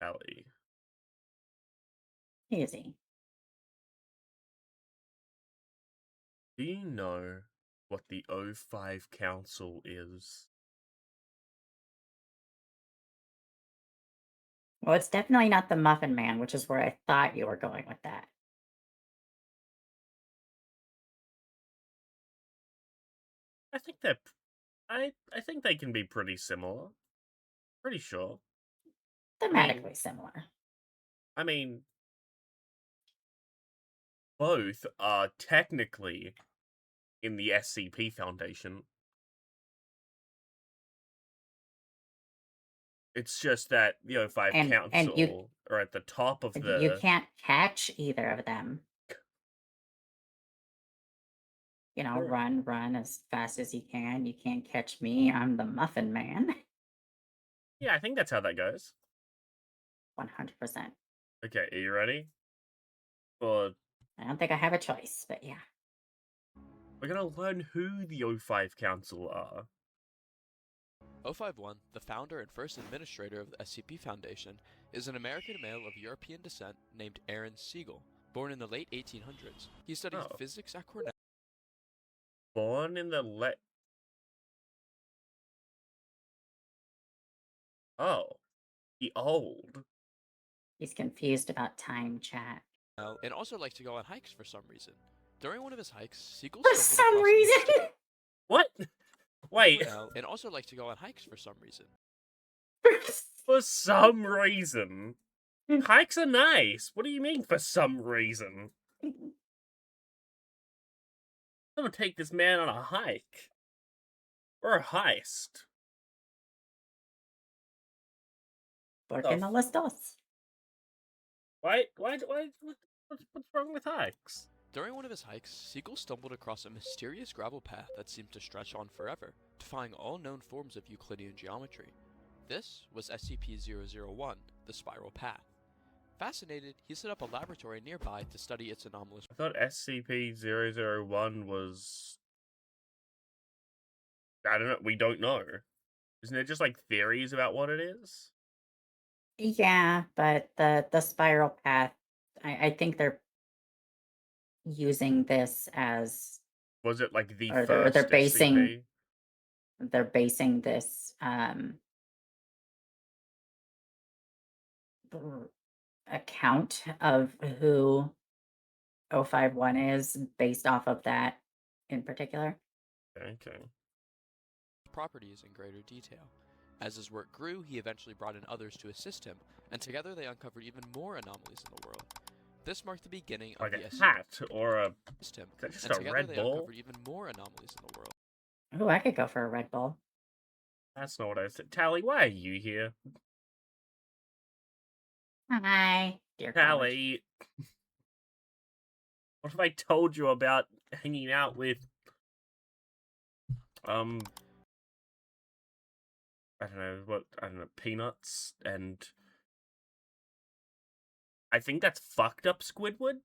Ellie. Easy. Do you know what the O5 Council is? Well, it's definitely not the Muffin Man, which is where I thought you were going with that. I think they're. I think they can be pretty similar. Pretty sure. I mean, Thematically similar. I mean, both are technically in the SCP Foundation. It's just that the O5 And you Council are at the top of you the. can't catch either of them. Sure. Run as fast as you can. You can't catch me. I'm the Muffin Man. Yeah, I think that's how that goes. 100%. Okay, are you ready? Well, I don't think I have a choice, but yeah. we're gonna learn who the O5 Council are. 051, the founder and first administrator of the SCP Foundation, is an American male of European descent named Aaron Siegel. Born in the late 1800s, he studied Oh, physics at Cornell. born in the Oh, the old. He's confused about time chat. And also liked to go on hikes for some reason. During one of his hikes, Siegel For stumbled some across a reason. What? Wait, and also liked to go on hikes for some reason. for some reason. Hikes are nice. What do you mean, for some reason? I'm gonna take this man on a hike. Or a heist. Porque no los dos. What's wrong with hikes? During one of his hikes, Siegel stumbled across a mysterious gravel path that seemed to stretch on forever, defying all known forms of Euclidean geometry. This was SCP-001, the Spiral Path. Fascinated, he set up a laboratory nearby to study its anomalous. I thought SCP-001 was... I don't know, we don't know. Isn't it just like theories about what it is? Yeah, but the spiral path, I think they're using this as, Was it like the or they're first basing SCP? this account of who 051 is based off of that in particular. Okay. Properties in greater detail. As his work grew, he eventually brought in others to assist him, and together they uncovered even more anomalies in the world. This marked the beginning of Like the a SCP hat or a... system, Is that just and a together Red they Bull? uncovered even more anomalies in the world. Oh, I could go for a Red Bull. That's not what I said. Tally, why are you here? Hi, dear college. Tally! What have I told you about hanging out with... I don't know, peanuts and... I think that's fucked up Squidward?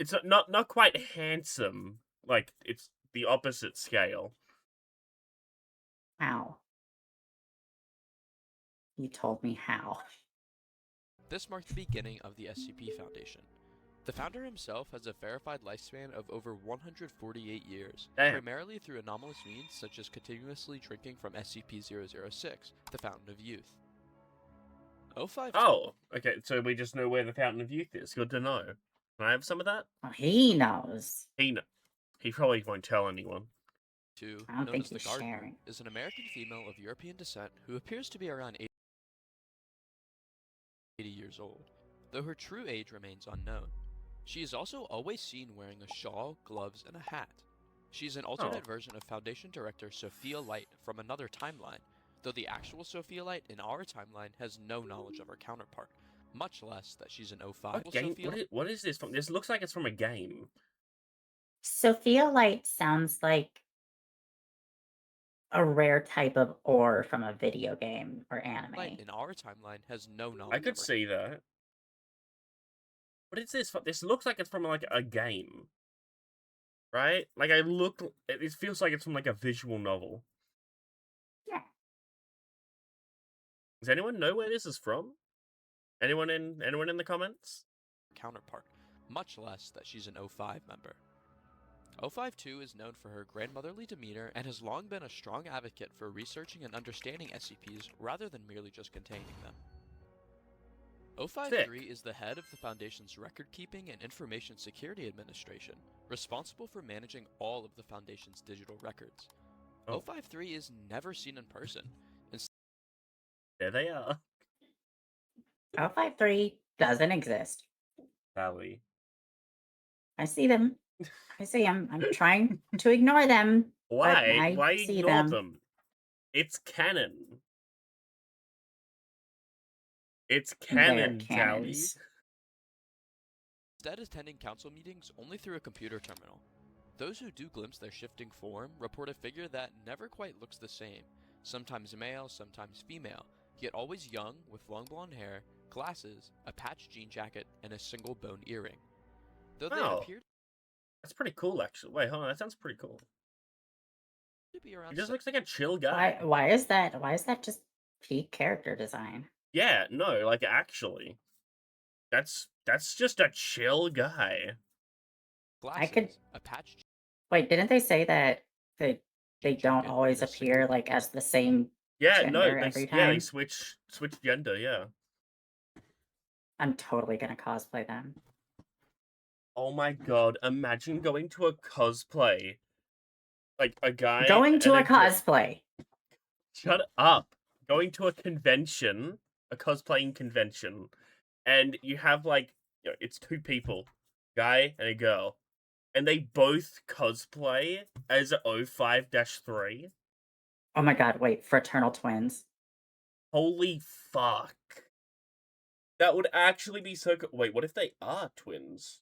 It's not quite handsome. Like, it's the opposite scale. How? You told me how. This marked the beginning of the SCP Foundation. The founder himself has a verified lifespan of over 148 years, Damn. primarily through anomalous means such as continuously drinking from SCP-006, the Fountain of Youth. 052. Oh, okay, so we just know where the Fountain of Youth is. Good to know. Can I have some of that? Well, he knows. He probably won't tell anyone. I don't Known think as the he's Gardener, sharing. is an American female of European descent who appears to be around 80 years old, though her true age remains unknown. She is also always seen wearing a shawl, gloves, and a hat. She's an alternate version of Foundation Director Sophia Light from another timeline, though the actual Sophia Light in our timeline has no knowledge of her counterpart, much less that she's an 05. What is this from? This looks like it's from a game. Sophia Light sounds like a rare type of ore from a video game or anime. Light in our timeline has no knowledge. I could see that. What is this? This looks like it's from like a game, right? Like it feels like it's from like a visual novel. Yeah. Does anyone know where this is from? Anyone in the comments? Counterpart, much less that she's an O5 member. O52 is known for her grandmotherly demeanor and has long been a strong advocate for researching and understanding SCPs rather than merely just containing them. O53 is the head of the Foundation's record-keeping and information security administration, responsible for managing all of the Foundation's digital records. Oh. O53 is never seen in person. There they are. 053 doesn't exist. Sally. I see them. I see them. I'm trying to ignore them. Why? I Why see ignore them. them? It's canon. It's canon, Tally. Cannons. Instead attending council meetings only through a computer terminal. Those who do glimpse their shifting form report a figure that never quite looks the same, sometimes male, sometimes female, yet always young with long blonde hair, glasses, a patched jean jacket, and a single bone earring. Though they appear That's pretty cool, actually. Wait, hold on, that sounds pretty cool. to be around He just looks like a chill guy. Why is that? Why is that just peak character design? Yeah, no, like actually. That's just a chill guy. Glasses, a patched. Wait, didn't they say that they don't always appear like as the same gender every time? Yeah, they switch gender, yeah. I'm totally gonna cosplay them. Oh my god, imagine going to a cosplay. Like a guy going to a cosplay. Shut up. Going to a convention, a cosplaying convention, and you have like, you know, it's two people, guy and a girl, and they both cosplay as 05-3. Oh my god, wait, fraternal twins. Holy fuck. That would actually be so cool. Wait, what if they are twins?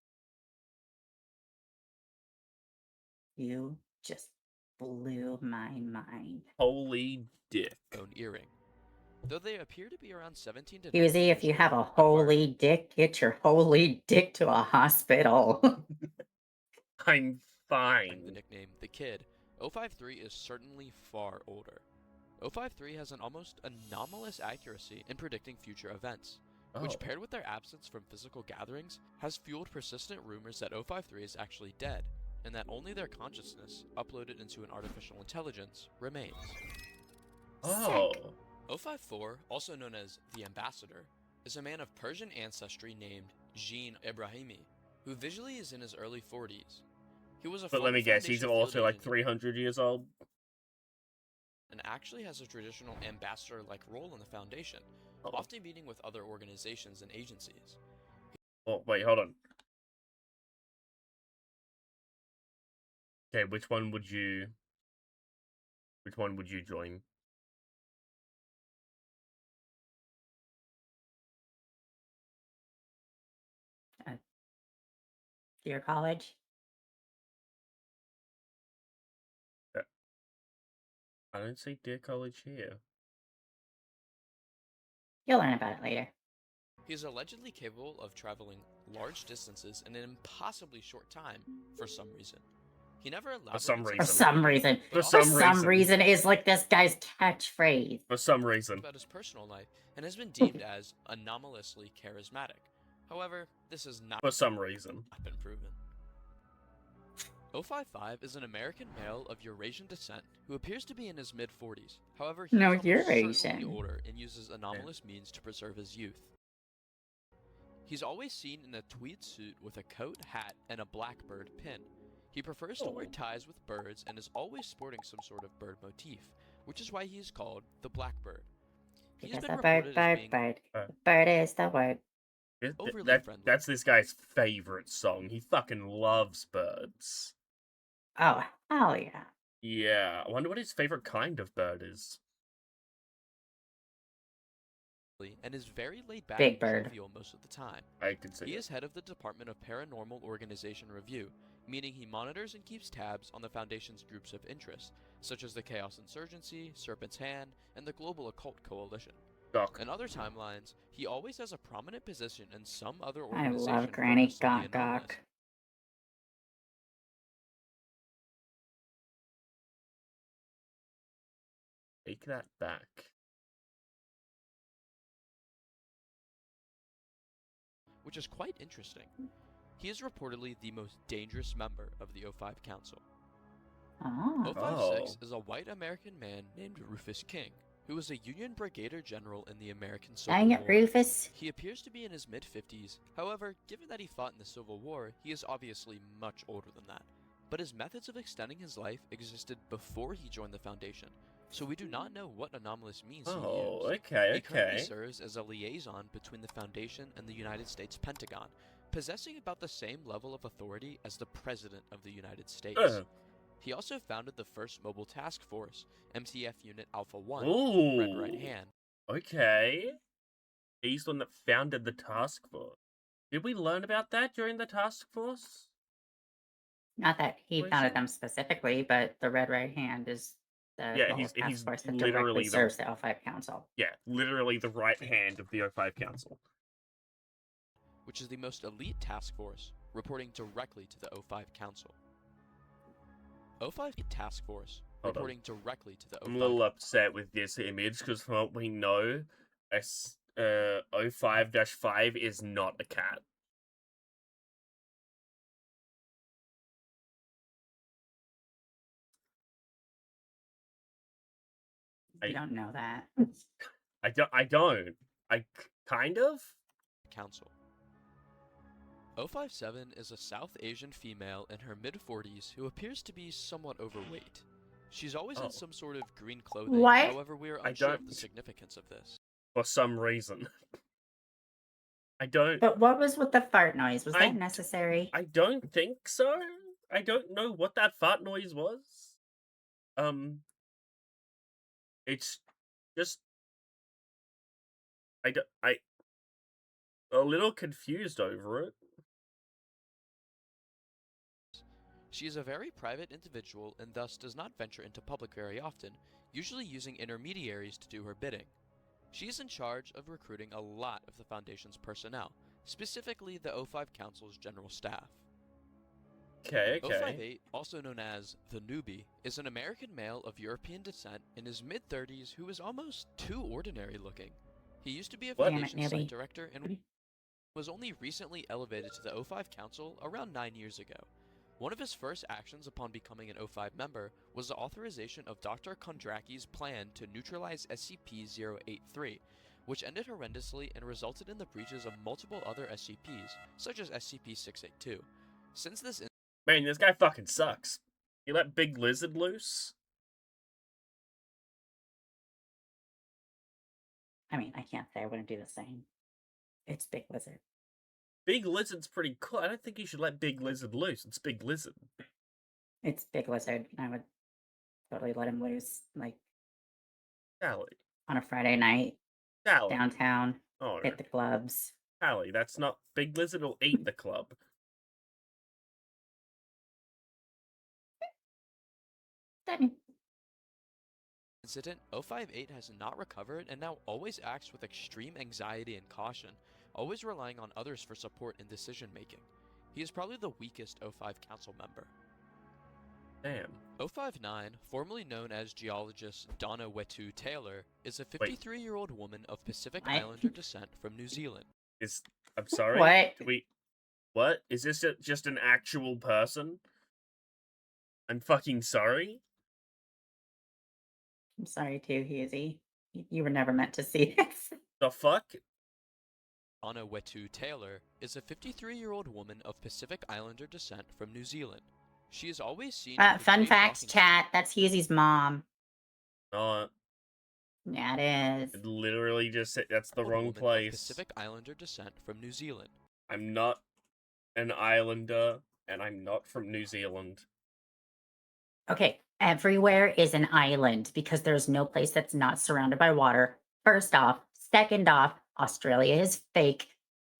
You just blew my mind. Holy dick. Bone earring. Though they appear to be around 17 to 19 Husey, if you have a holy dick, get your holy dick to a hospital. I'm fine. The nickname The Kid, 053 is certainly far older. 053 has an almost anomalous accuracy in predicting future events, which paired with their absence from physical gatherings, has fueled persistent rumors that 053 is actually dead, and that only their consciousness, uploaded into an artificial intelligence, remains. Oh. 054, also known as the Ambassador, is a man of Persian ancestry named Jean Ibrahimi, who visually is in his early 40s. He was a But let me guess, he's also like 300 years old? And actually has a traditional ambassador-like role in the Foundation, often meeting with other organizations and agencies. Oh, wait, hold on. Okay, which one would you join? Dear college? I don't see Dear College here. You'll learn about it later. He is allegedly capable of traveling large distances in an impossibly short time, for some reason. He never elaborates. For some reason is like this guy's catchphrase. For some reason. About his personal life, and has been deemed as anomalously charismatic. However, this has not for some reason been proven. 055 is an American male of Eurasian descent who appears to be in his mid-40s. However, he is certainly older and uses anomalous means to preserve his youth. He's always seen in a tweed suit with a coat, hat, and a blackbird pin. He prefers to wear ties with birds and is always sporting some sort of bird motif, which is why he is called the Blackbird. Because the bird is the word. That's this guy's favorite song. He fucking loves birds. Oh, hell yeah. Yeah, I wonder what his favorite kind of bird is. And is very laid back Big and bird. jovial most of the time. I can see He is head of the Department of Paranormal Organization Review, meaning he monitors and keeps tabs on the Foundation's groups of interest, such as the Chaos Insurgency, Serpent's Hand, and the Global Occult Coalition. In other timelines, he always has a prominent position in some other organization. I love Granny Gawk Gawk. Take that back. which is quite interesting. He is reportedly the most dangerous member of the O5 Council. Oh. 056 is a white American man named Rufus King, who was a Union Brigadier General in the American Civil Dang it, War. Rufus. He appears to be in his mid-50s, however, given that he fought in the Civil War, he is obviously much older than that. But his methods of extending his life existed before he joined the Foundation, so we do not know what anomalous means he used. Okay, He currently okay. serves as a liaison between the Foundation and the United States Pentagon, possessing about the same level of authority as the President of the United States. He also founded the first mobile task force, MTF Unit Alpha 1, Red Right Ooh. Hand. Okay. He's the one that founded the task force. Did we learn about that during the task force? Not that he Was founded it? them specifically, but the Red Right Hand is the Yeah, mobile task he's force that directly literally serves the L5 Council. Yeah, literally the right hand of the O5 Council. Which is the most elite task force, reporting directly to the O5 Council. O5 Task Force, Hold on. reporting directly to the O5. I'm a little upset with this image because from what we know, O5-5 is not a cat. You don't know that. I don't. Kind of? Council. 057 is a South Asian female in her mid-40s who appears to be somewhat overweight. She's always in some sort of green clothing, What? however we are unsure of the significance of this. For some reason. I don't... But what was with the fart noise? Was that necessary? I don't think so. I don't know what that fart noise was. It's just... I a little confused over it. She is a very private individual and thus does not venture into public very often, usually using intermediaries to do her bidding. She is in charge of recruiting a lot of the Foundation's personnel, specifically the O5 Council's general staff. Okay. 058, also known as the Newbie, is an American male of European descent in his mid-30s who is almost too ordinary looking. He used to be a Foundation site director and was only recently elevated to the O5 Council around 9 years ago. One of his first actions upon becoming an O5 member was the authorization of Dr. Kondraki's plan to neutralize SCP-083, which ended horrendously and resulted in the breaches of multiple other SCPs, such as SCP-682. Since this Man, this guy fucking sucks. He let Big Lizard loose? I mean, I can't say I wouldn't do the same. It's Big Lizard. Big Lizard's pretty cool. I don't think you should let Big Lizard loose. It's Big Lizard. It's Big Lizard. I would totally let him loose, like, Callie. on a Friday night, Callie. downtown, Oh, hit the clubs. Callie, that's not... Big Lizard will eat the club. Incident, 058 has not recovered and now always acts with extreme anxiety and caution, always relying on others for support in decision making. He is probably the weakest O5 Council member. Damn. 059, formerly known as geologist Donna Wetu Taylor, is a 53-year-old woman of Pacific Islander descent from New Zealand. I'm sorry? What? What? Is this just an actual person? I'm fucking sorry? I'm sorry too, Husey. You were never meant to see this. The fuck? Donna Wetu Taylor is a 53-year-old woman of Pacific Islander descent from New Zealand. She is always seen. Fun fact, chat. That's Husey's mom. Not. Yeah, it is. It literally just said that's the wrong place. Pacific Islander descent from New Zealand. I'm not an islander, and I'm not from New Zealand. Okay, everywhere is an island because there's no place that's not surrounded by water. First off. Second off, Australia is fake.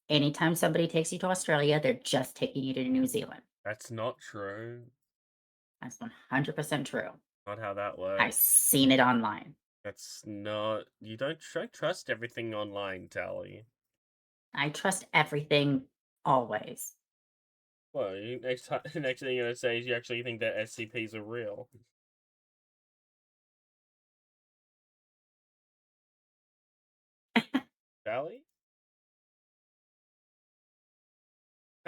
Anytime somebody takes you to Australia, they're just taking you to New Zealand. That's not true. That's 100% true. Not how that works. I've seen it online. That's not... You don't trust everything online, Tally. I trust everything, always. Well, next thing you're gonna say is you actually think that SCPs are real. Tally?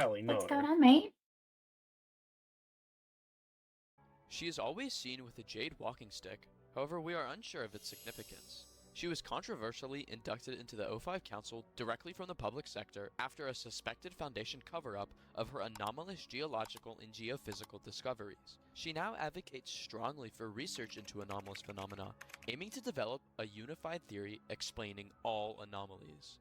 Tally, no. What's going on, mate? She is always seen with a jade walking stick, however we are unsure of its significance. She was controversially inducted into the O5 Council directly from the public sector after a suspected Foundation cover-up of her anomalous geological and geophysical discoveries. She now advocates strongly for research into anomalous phenomena, aiming to develop a unified theory explaining all anomalies.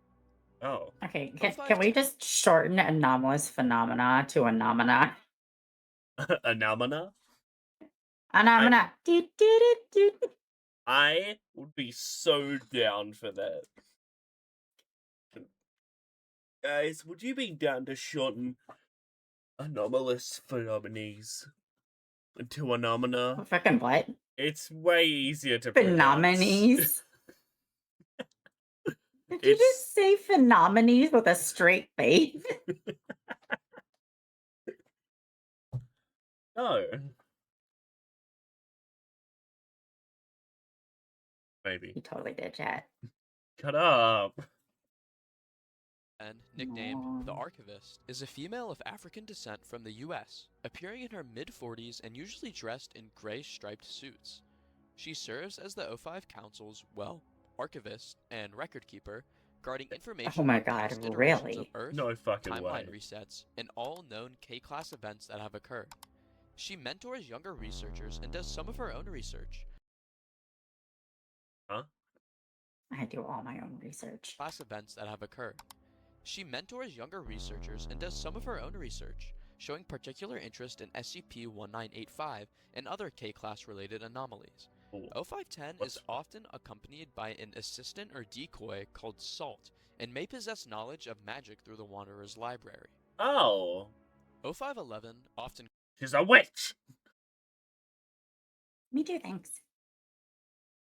Oh. Okay, O5 can we ten. just shorten anomalous phenomena to anomana? Anomana? Anomana. Do, do, do, do. I would be so down for that. Guys, would you be down to shorten anomalous phenomenons to anomana? Fucking what? It's way easier to pronounce. Phenomenes. Did you It's just say phenomenes with a straight face? no. Maybe. You totally did, chat. Shut up. And nicknamed the Archivist, is a female of African descent from the US, appearing in her mid-40s and usually dressed in gray striped suits. She serves as the O5 Council's, well, archivist and record keeper, guarding information Oh my on god, past iterations of really? Earth, No fucking timeline way. resets, and all known K-class events that have occurred. She mentors younger researchers and does some of her own research. Huh? I do all my own research. Class events that have occurred. She mentors younger researchers and does some of her own research, showing particular interest in SCP-1985 and other K-class related anomalies. Ooh. O510 is often accompanied by an assistant or decoy called Salt, and may possess knowledge of magic through the Wanderer's library. Oh. O511 often... She's a witch! Me too, thanks.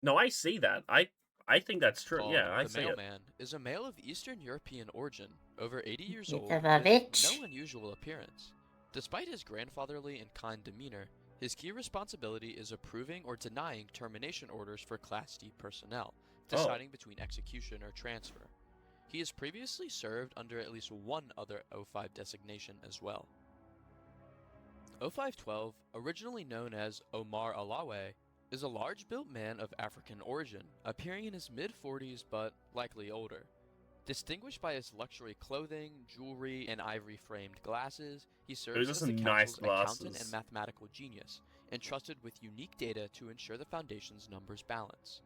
No, I see that. I think that's true. called Yeah, I the see it. Mailman, is a male of Eastern European origin, over 80 years It's old, a with bitch. no unusual appearance. Despite his grandfatherly and kind demeanor, his key responsibility is approving or denying termination orders for Class D personnel, deciding between execution or transfer. He has previously served under at least one other O5 designation as well. O512, originally known as Omar Alawe, is a large-built man of African origin, appearing in his mid-40s but likely older. Distinguished by his luxury clothing, jewelry, and ivory-framed glasses, he serves are as some the nice Council's accountant glasses. and mathematical genius, entrusted with unique data to ensure the Foundation's numbers balance.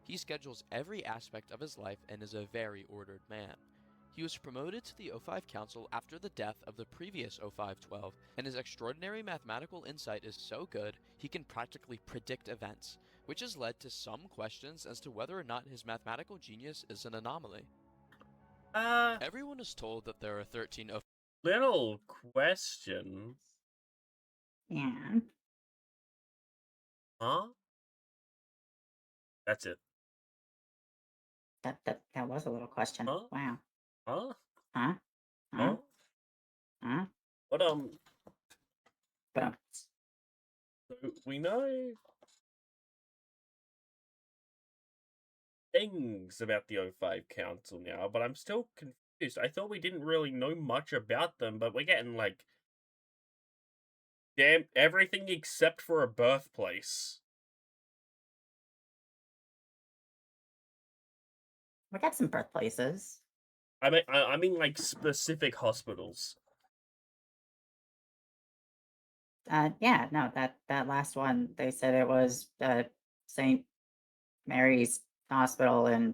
He schedules every aspect of his life and is a very ordered man. He was promoted to the O5 Council after the death of the previous O512, and his extraordinary mathematical insight is so good he can practically predict events, which has led to some questions as to whether or not his mathematical genius is an anomaly. Everyone is told that there are 13 O5... Little question. Yeah. Huh? That's it. That was a little question. Huh? Wow. Huh? Huh? Huh? Huh? Huh? But But so we know things about the O5 Council now, but I'm still confused. I thought we didn't really know much about them, but we're getting like damn everything except for a birthplace. we got some birthplaces. I mean like specific hospitals. Yeah, no, that last one, they said it was St. Mary's Hospital in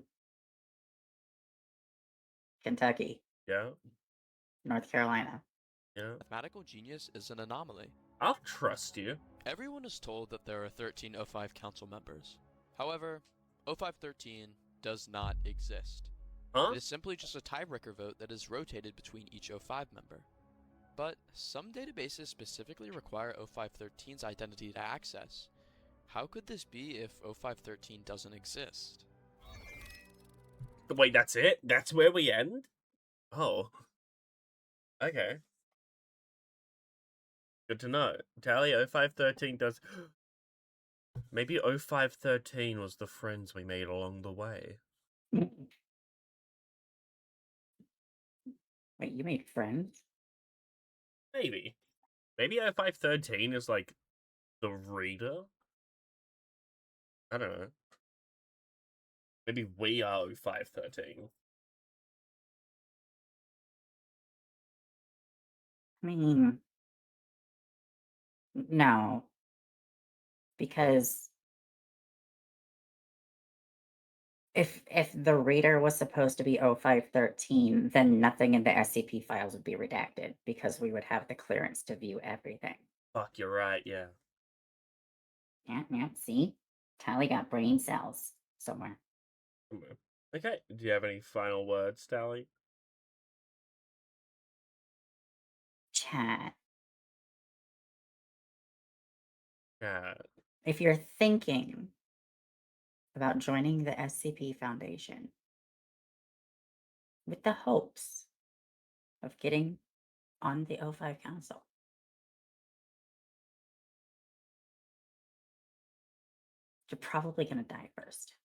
Kentucky, Yeah, North Carolina. yeah. mathematical genius is an anomaly. I'll trust you. Everyone is told that there are 13 O5 Council members. However, O513 does not exist. Huh? It is simply just a tiebreaker vote that is rotated between each O5 member. But some databases specifically require O513's identity to access. How could this be if O513 doesn't exist? Wait, that's it? That's where we end? Oh. Okay. Good to know. Tally, O513 does... Maybe O513 was the friends we made along the way. Wait, you made friends? Maybe. Maybe O513 is like the reader? I don't know. Maybe we are O513. I mean, no, because if the reader was supposed to be O513, then nothing in the SCP files would be redacted because we would have the clearance to view everything. Fuck, you're right, yeah. Yeah, see? Tally got brain cells somewhere. Okay, do you have any final words, Tally? Chat. Uh, If you're thinking about joining the SCP Foundation with the hopes of getting on the O5 Council, you're probably going to die first.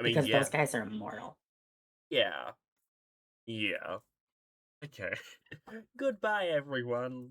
I mean, Because yeah. those guys are immortal. Yeah. Yeah. Okay. Goodbye, everyone.